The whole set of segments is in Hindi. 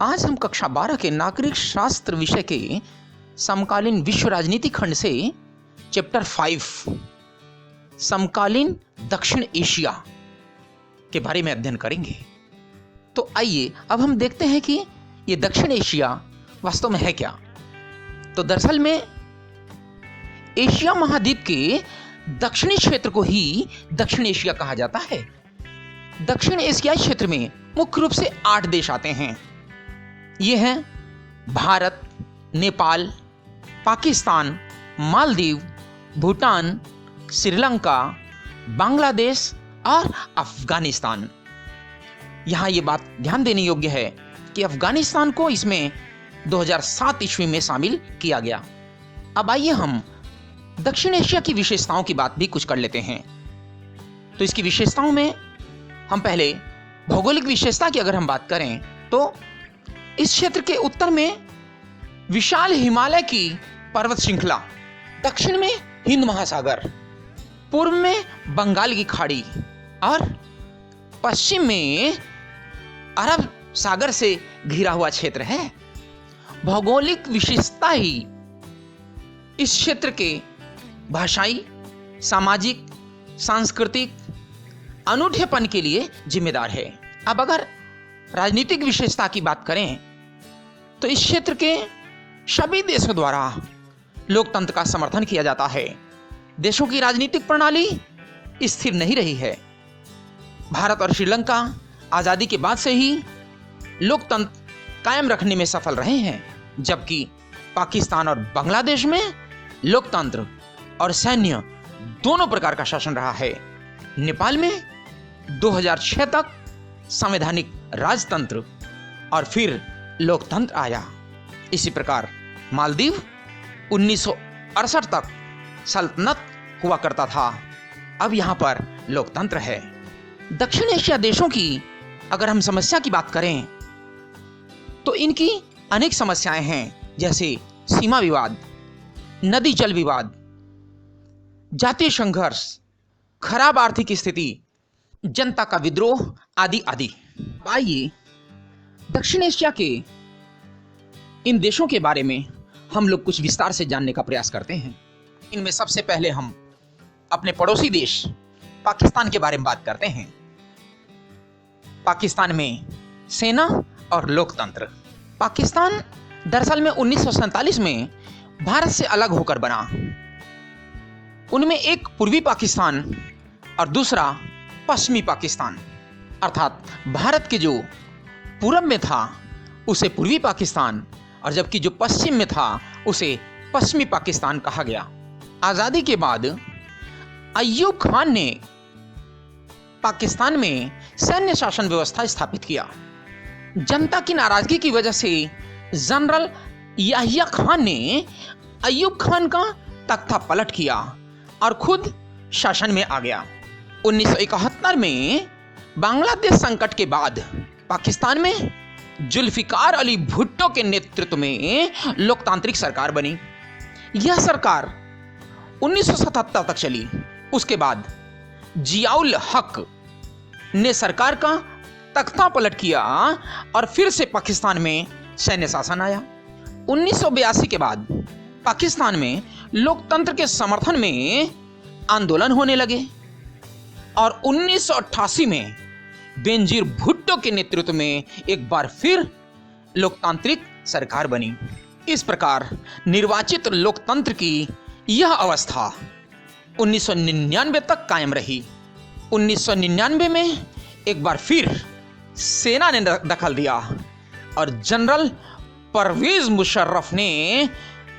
आज हम कक्षा 12 के नागरिक शास्त्र विषय के समकालीन विश्व राजनीति खंड से चैप्टर 5 समकालीन दक्षिण एशिया के बारे में अध्ययन करेंगे। तो आइए अब हम देखते हैं कि ये दक्षिण एशिया वास्तव में है क्या। तो दरअसल में एशिया महाद्वीप के दक्षिणी क्षेत्र को ही दक्षिण एशिया कहा जाता है। दक्षिण एशियाई क्षेत्र में मुख्य रूप से 8 देश आते हैं। ये हैं भारत, नेपाल, पाकिस्तान, मालदीव, भूटान, श्रीलंका, बांग्लादेश और अफगानिस्तान। यहाँ ये बात ध्यान देने योग्य है कि अफगानिस्तान को इसमें 2007 ईस्वी में शामिल किया गया। अब आइए हम दक्षिण एशिया की विशेषताओं की बात भी कुछ कर लेते हैं। तो इसकी विशेषताओं में हम पहले भौगोलिक विशेषता की अगर हम बात करें तो इस क्षेत्र के उत्तर में विशाल हिमालय की पर्वत श्रृंखला, दक्षिण में हिंद महासागर, पूर्व में बंगाल की खाड़ी और पश्चिम में अरब सागर से घिरा हुआ क्षेत्र है। भौगोलिक विशेषता ही इस क्षेत्र के भाषाई, सामाजिक, सांस्कृतिक अनूठेपन के लिए जिम्मेदार है। अब अगर राजनीतिक विशेषता की बात करें तो इस क्षेत्र के सभी देशों द्वारा लोकतंत्र का समर्थन किया जाता है। देशों की राजनीतिक प्रणाली स्थिर नहीं रही है। भारत और श्रीलंका आजादी के बाद से ही लोकतंत्र कायम रखने में सफल रहे हैं, जबकि पाकिस्तान और बांग्लादेश में लोकतंत्र और सैन्य दोनों प्रकार का शासन रहा है। नेपाल में 2006 तक संवैधानिक राजतंत्र और फिर लोकतंत्र आया। इसी प्रकार मालदीव 1968 तक सल्तनत हुआ करता था, अब यहां पर लोकतंत्र है। दक्षिण एशिया देशों की अगर हम समस्या की बात करें तो इनकी अनेक समस्याएं हैं, जैसे सीमा विवाद, नदी जल विवाद, जातीय संघर्ष, खराब आर्थिक स्थिति, जनता का विद्रोह आदि आदि। आइए दक्षिण एशिया के इन देशों के बारे में हम लोग कुछ विस्तार से जानने का प्रयास करते हैं। इनमें सबसे पहले हम अपने पड़ोसी देश पाकिस्तान के बारे में बात करते हैं। पाकिस्तान में सेना और लोकतंत्र। पाकिस्तान दरअसल में 1947 में भारत से अलग होकर बना। उनमें एक पूर्वी पाकिस्तान और दूसरा पश्चिमी पाकिस्तान, अर्थात भारत के जो पूरब में था उसे पूर्वी पाकिस्तान और जबकि जो पश्चिम में था उसे पश्चिमी पाकिस्तान कहा गया। आजादी के बाद अय्यूब खान ने पाकिस्तान में सैन्य शासन व्यवस्था स्थापित किया। जनता की नाराजगी की वजह से जनरल याहिया खान ने अय्यूब खान का तख्ता पलट किया और खुद शासन में आ गया। 1971 में बांग्लादेश संकट के बाद पाकिस्तान में जुल्फिकार अली भुट्टो के नेतृत्व में लोकतांत्रिक सरकार बनी। यह सरकार 1977 तक चली। उसके बाद जियाउल हक ने सरकार का तख्ता पलट किया और फिर से पाकिस्तान में सैन्य शासन आया। 1982 के बाद पाकिस्तान में लोकतंत्र के समर्थन में आंदोलन होने लगे और 1988 में बेनजीर भुट्टो के नेतृत्व में एक बार फिर लोकतांत्रिक सरकार बनी। इस प्रकार निर्वाचित लोकतंत्र की यह अवस्था 1999 तक कायम रही। 1999 में एक बार फिर सेना ने दखल दिया और जनरल परवेज मुशर्रफ ने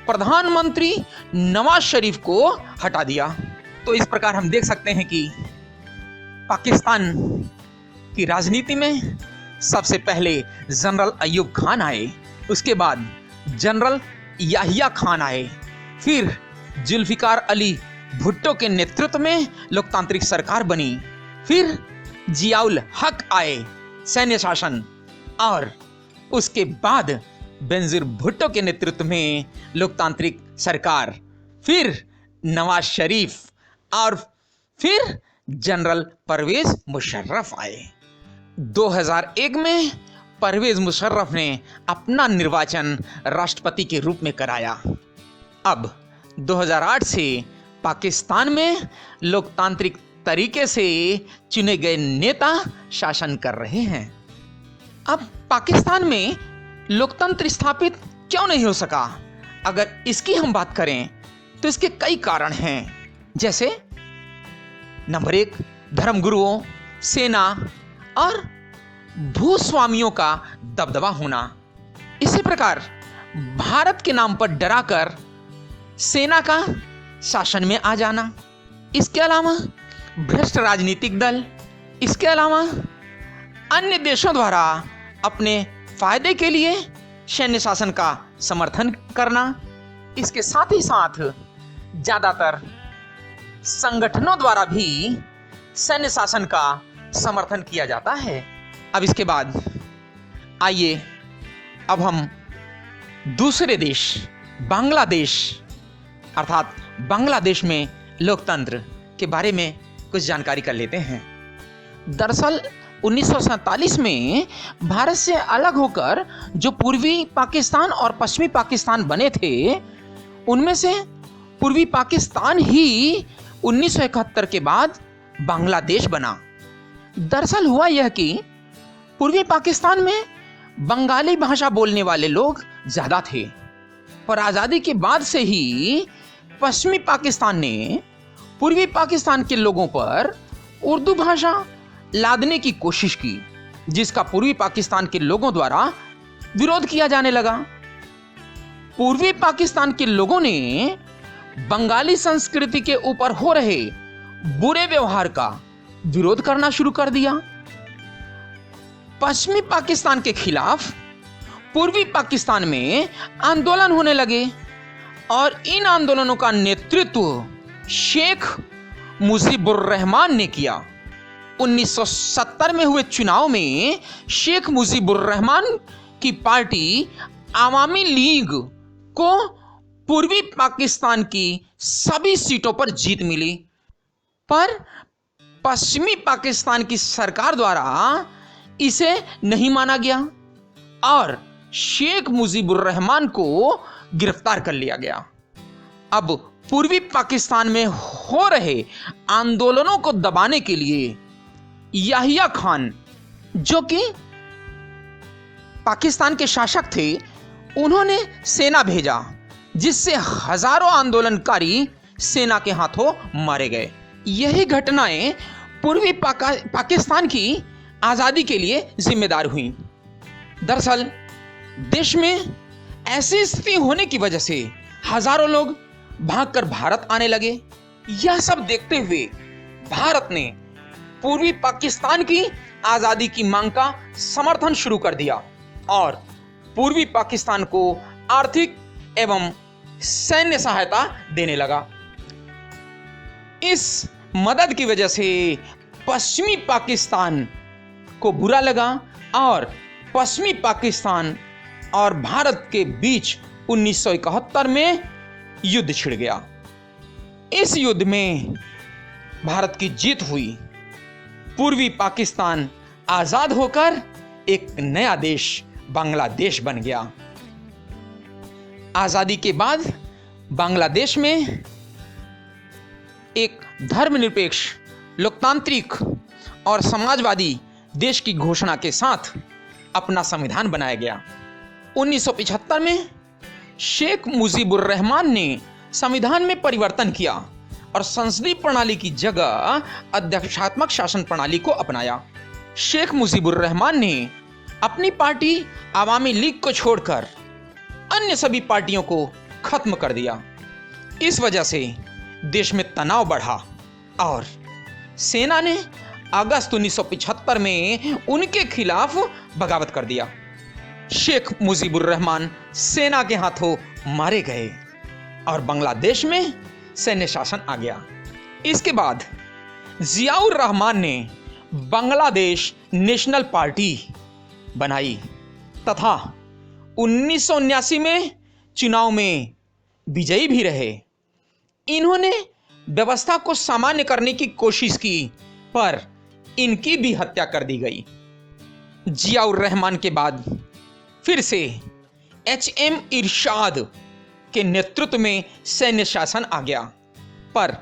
प्रधानमंत्री नवाज शरीफ को हटा दिया। तो इस प्रकार हम देख सकते हैं कि पाकिस्तान की राजनीति में सबसे पहले जनरल अय्यूब खान आए, उसके बाद जनरल याहिया खान आए, फिर जुल्फिकार अली भुट्टो के नेतृत्व में लोकतांत्रिक सरकार बनी, फिर जियाउल हक आए, सैन्य शासन, और उसके बाद बेनजीर भुट्टो के नेतृत्व में लोकतांत्रिक सरकार, फिर नवाज शरीफ और फिर जनरल परवेज मुशर्रफ आए। 2001 में परवेज मुशर्रफ ने अपना निर्वाचन राष्ट्रपति के रूप में कराया। अब 2008 से पाकिस्तान में लोकतांत्रिक तरीके से चुने गए नेता शासन कर रहे हैं। अब पाकिस्तान में लोकतंत्र स्थापित क्यों नहीं हो सका? अगर इसकी हम बात करें तो इसके कई कारण हैं, जैसे नंबर 1, धर्मगुरुओं, सेना और भूस्वामियों का दबदबा होना। इसी प्रकार भारत के नाम पर डराकर सेना का शासन में आ जाना। इसके अलावा भ्रष्ट राजनीतिक दल, इसके अलावा अन्य देशों द्वारा अपने फायदे के लिए सैन्य शासन का समर्थन करना। इसके साथ ही साथ ज्यादातर संगठनों द्वारा भी सैन्य शासन का समर्थन किया जाता है। अब इसके बाद आइए अब हम दूसरे देश बांग्लादेश अर्थात बांग्लादेश में लोकतंत्र के बारे में कुछ जानकारी कर लेते हैं। दरअसल 1947 में भारत से अलग होकर जो पूर्वी पाकिस्तान और पश्चिमी पाकिस्तान बने थे, उनमें से पूर्वी पाकिस्तान ही 1971 के बाद बांग्लादेश बना। दरअसल हुआ यह कि पूर्वी पाकिस्तान में बंगाली भाषा बोलने वाले लोग ज्यादा थे और आज़ादी के बाद से ही पश्चिमी पाकिस्तान ने पूर्वी पाकिस्तान के लोगों पर उर्दू भाषा लादने की कोशिश की, जिसका पूर्वी पाकिस्तान के लोगों द्वारा विरोध किया जाने लगा। पूर्वी पाकिस्तान के लोगों ने बंगाली संस्कृति के ऊपर हो रहे बुरे व्यवहार का विरोध करना शुरू कर दिया। पश्चिमी पाकिस्तान के खिलाफ पूर्वी पाकिस्तान में आंदोलन होने लगे और इन आंदोलनों का नेतृत्व शेख मुजीबुर रहमान ने किया। 1970 में हुए चुनाव में शेख मुजीबुर रहमान की पार्टी आवामी लीग को पूर्वी पाकिस्तान की सभी सीटों पर जीत मिली, पर पश्चिमी पाकिस्तान की सरकार द्वारा इसे नहीं माना गया और शेख मुजीबुर रहमान को गिरफ्तार कर लिया गया। अब पूर्वी पाकिस्तान में हो रहे आंदोलनों को दबाने के लिए याहिया खान, जो कि पाकिस्तान के शासक थे, उन्होंने सेना भेजा, जिससे हजारों आंदोलनकारी सेना के हाथों मारे गए। यही घटनाएं पूर्वी पाकिस्तान की आजादी के लिए जिम्मेदार हुई। दरअसल देश में ऐसी स्थिति होने की वजह से हजारों लोग भागकर भारत आने लगे। यह सब देखते हुए भारत ने पूर्वी पाकिस्तान की आजादी की मांग का समर्थन शुरू कर दिया और पूर्वी पाकिस्तान को आर्थिक एवं सैन्य सहायता देने लगा। इस मदद की वजह से पश्चिमी पाकिस्तान को बुरा लगा और पश्चिमी पाकिस्तान और भारत के बीच 1971 में युद्ध छिड़ गया। इस युद्ध में भारत की जीत हुई। पूर्वी पाकिस्तान आजाद होकर एक नया देश बांग्लादेश बन गया। आजादी के बाद बांग्लादेश में एक धर्मनिरपेक्ष, लोकतांत्रिक और समाजवादी देश की घोषणा के साथ अपना संविधान बनाया गया। 1975 में शेख मुजीबुर रहमान ने संविधान में परिवर्तन किया और संसदीय प्रणाली की जगह अध्यक्षात्मक शासन प्रणाली को अपनाया। शेख मुजीबुर रहमान ने अपनी पार्टी आवामी लीग को छोड़कर अन्य सभी पार्टियों को खत्म कर दिया। इस वजह से देश में तनाव बढ़ा और सेना ने अगस्त 1975 में उनके खिलाफ बगावत कर दिया। शेख मुजीबुर रहमान सेना के हाथों मारे गए और बांग्लादेश में सैन्य शासन आ गया। इसके बाद जियाउर रहमान ने बांग्लादेश नेशनल पार्टी बनाई तथा 1979 में चुनाव में विजयी भी रहे। इन्होंने व्यवस्था को सामान्य करने की कोशिश की, पर इनकी भी हत्या कर दी गई। जियाउर रहमान के बाद फिर से HM इरशाद के नेतृत्व में सैन्य शासन आ गया, पर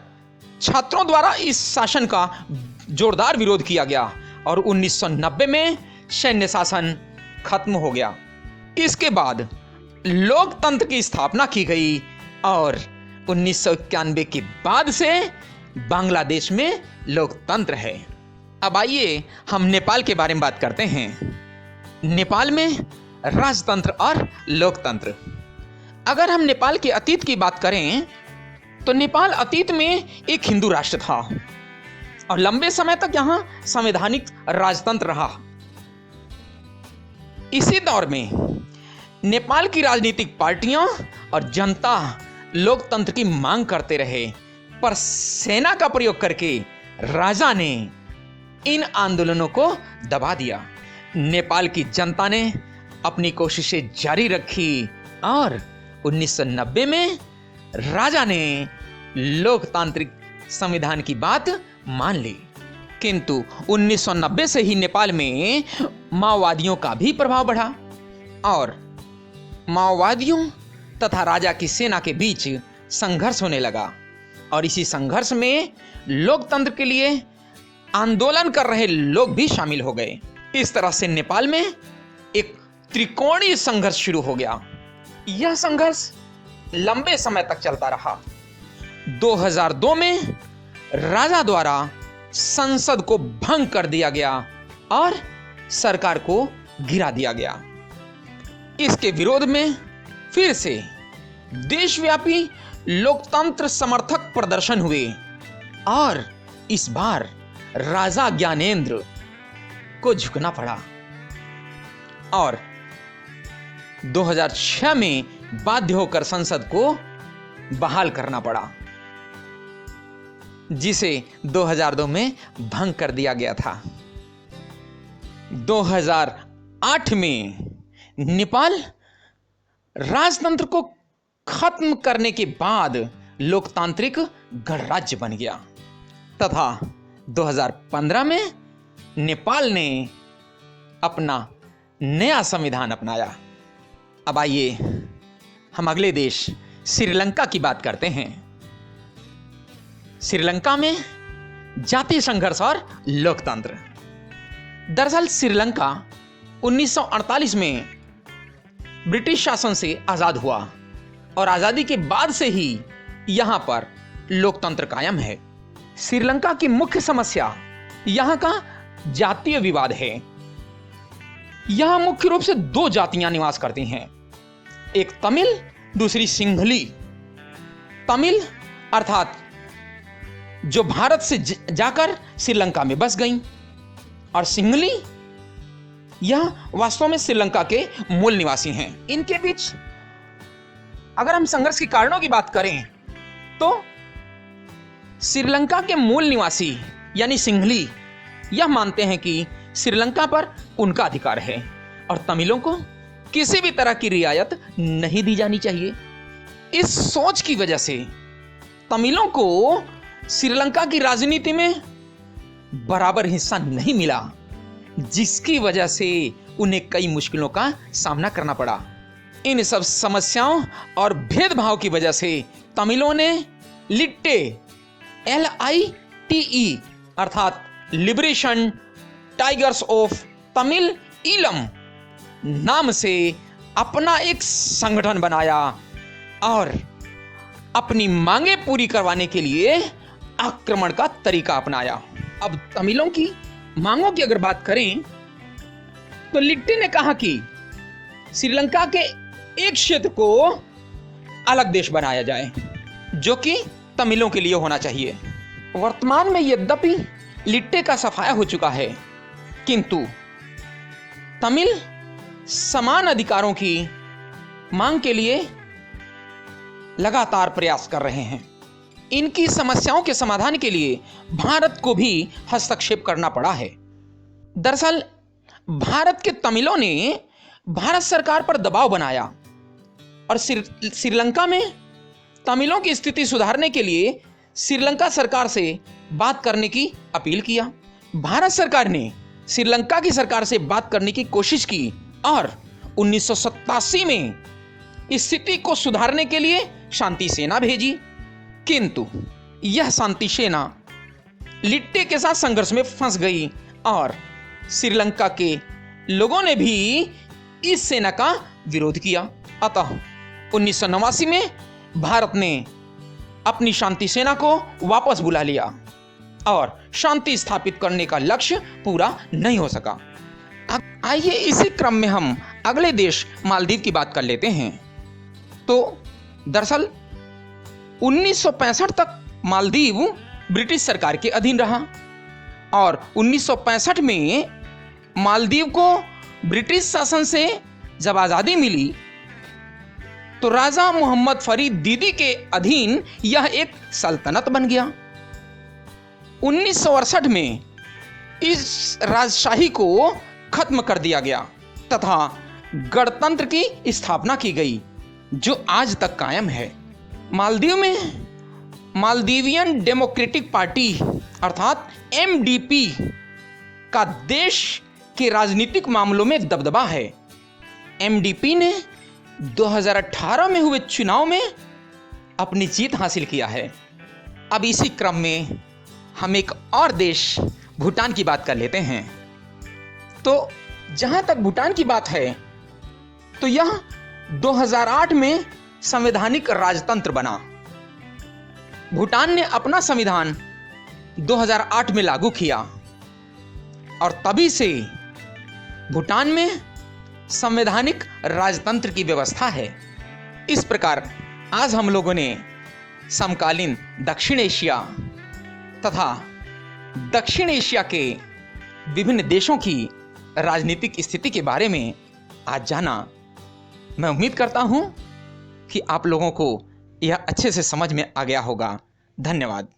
छात्रों द्वारा इस शासन का जोरदार विरोध किया गया और 1990 में सैन्य शासन खत्म हो गया। इसके बाद लोकतंत्र की स्थापना की गई और 1991 के बाद से बांग्लादेश में लोकतंत्र है। अब आइए हम नेपाल के बारे में बात करते हैं। नेपाल में राजतंत्र और लोकतंत्र। अगर हम नेपाल के अतीत की बात करें तो नेपाल अतीत में एक हिंदू राष्ट्र था और लंबे समय तक यहां संवैधानिक राजतंत्र रहा। इसी दौर में नेपाल की राजनीतिक पार्टियां और जनता लोकतंत्र की मांग करते रहे, पर सेना का प्रयोग करके राजा ने इन आंदोलनों को दबा दिया। नेपाल की जनता ने अपनी कोशिशें जारी रखी और 1990 में राजा ने लोकतांत्रिक संविधान की बात मान ली। किंतु 1990 से ही नेपाल में माओवादियों का भी प्रभाव बढ़ा और माओवादियों तथा राजा की सेना के बीच संघर्ष होने लगा और इसी संघर्ष में लोकतंत्र के लिए आंदोलन कर रहे लोग भी शामिल हो गए। इस तरह से नेपाल में एक त्रिकोणीय संघर्ष शुरू हो गया। यह संघर्ष लंबे समय तक चलता रहा। 2002 में राजा द्वारा संसद को भंग कर दिया गया और सरकार को गिरा दिया गया। इसके विरोध में फिर से देशव्यापी लोकतंत्र समर्थक प्रदर्शन हुए और इस बार राजा ज्ञानेंद्र को झुकना पड़ा और 2006 में बाध्य होकर संसद को बहाल करना पड़ा, जिसे 2002 में भंग कर दिया गया था। 2008 में नेपाल राजतंत्र को खत्म करने के बाद लोकतांत्रिक गणराज्य बन गया तथा 2015 में नेपाल ने अपना नया संविधान अपनाया। अब आइए हम अगले देश श्रीलंका की बात करते हैं। श्रीलंका में जातीय संघर्ष और लोकतंत्र। दरअसल श्रीलंका 1948 में ब्रिटिश शासन से आजाद हुआ और आजादी के बाद से ही यहां पर लोकतंत्र कायम है। श्रीलंका की मुख्य समस्या यहां का जातीय विवाद है। यहां मुख्य रूप से दो जातियां निवास करती हैं, एक तमिल, दूसरी सिंहली। तमिल अर्थात जो भारत से जाकर श्रीलंका में बस गईं और सिंहली यह वास्तव में श्रीलंका के मूल निवासी हैं। इनके बीच अगर हम संघर्ष के कारणों की बात करें तो श्रीलंका के मूल निवासी यानी सिंहली यह मानते हैं कि श्रीलंका पर उनका अधिकार है और तमिलों को किसी भी तरह की रियायत नहीं दी जानी चाहिए। इस सोच की वजह से तमिलों को श्रीलंका की राजनीति में बराबर हिस्सा नहीं मिला, जिसकी वजह से उन्हें कई मुश्किलों का सामना करना पड़ा। इन सब समस्याओं और भेदभाव की वजह से तमिलों ने लिट्टे LITE अर्थात liberation tigers of Tamil Eelam नाम से अपना एक संगठन बनाया और अपनी मांगे पूरी करवाने के लिए आक्रमण का तरीका अपनाया। अब तमिलों की मांगों की अगर बात करें तो लिट्टे ने कहा कि श्रीलंका के एक क्षेत्र को अलग देश बनाया जाए जो कि तमिलों के लिए होना चाहिए। वर्तमान में यद्यपि लिट्टे का सफाया हो चुका है, किंतु तमिल समान अधिकारों की मांग के लिए लगातार प्रयास कर रहे हैं। इनकी समस्याओं के समाधान के लिए भारत को भी हस्तक्षेप करना पड़ा है। दरअसल भारत के तमिलों ने भारत सरकार पर दबाव बनाया और श्रीलंका में तमिलों की स्थिति सुधारने के लिए श्रीलंका सरकार से बात करने की अपील किया। भारत सरकार ने श्रीलंका की सरकार से बात करने की कोशिश की और 1987 में स्थिति को सुधारने के लिए शांति सेना भेजी, किंतु यह शांति सेना लिट्टे के साथ संघर्ष में फंस गई और श्रीलंका के लोगों ने भी इस सेना का विरोध किया। अतः 1989 में भारत ने अपनी शांति सेना को वापस बुला लिया और शांति स्थापित करने का लक्ष्य पूरा नहीं हो सका। आइए इसी क्रम में हम अगले देश मालदीव की बात कर लेते हैं। तो दरअसल 1965 तक मालदीव ब्रिटिश सरकार के अधीन रहा और 1965 में मालदीव को ब्रिटिश शासन से जब आज़ादी मिली तो राजा मोहम्मद फरीद दीदी के अधीन यह एक सल्तनत बन गया। 1968 में इस राजशाही को खत्म कर दिया गया तथा गणतंत्र की स्थापना की गई जो आज तक कायम है। मालदीव में मालदीवियन डेमोक्रेटिक पार्टी अर्थात MDP का देश के राजनीतिक मामलों में दबदबा है। MDP ने 2018 में हुए चुनाव में अपनी जीत हासिल किया है। अब इसी क्रम में हम एक और देश भूटान की बात कर लेते हैं। तो जहां तक भूटान की बात है तो यह 2008 में संवैधानिक राजतंत्र बना। भूटान ने अपना संविधान 2008 में लागू किया और तभी से भूटान में संवैधानिक राजतंत्र की व्यवस्था है। इस प्रकार आज हम लोगों ने समकालीन दक्षिण एशिया तथा दक्षिण एशिया के विभिन्न देशों की राजनीतिक स्थिति के बारे में आज जाना। मैं उम्मीद करता हूं कि आप लोगों को यह अच्छे से समझ में आ गया होगा। धन्यवाद।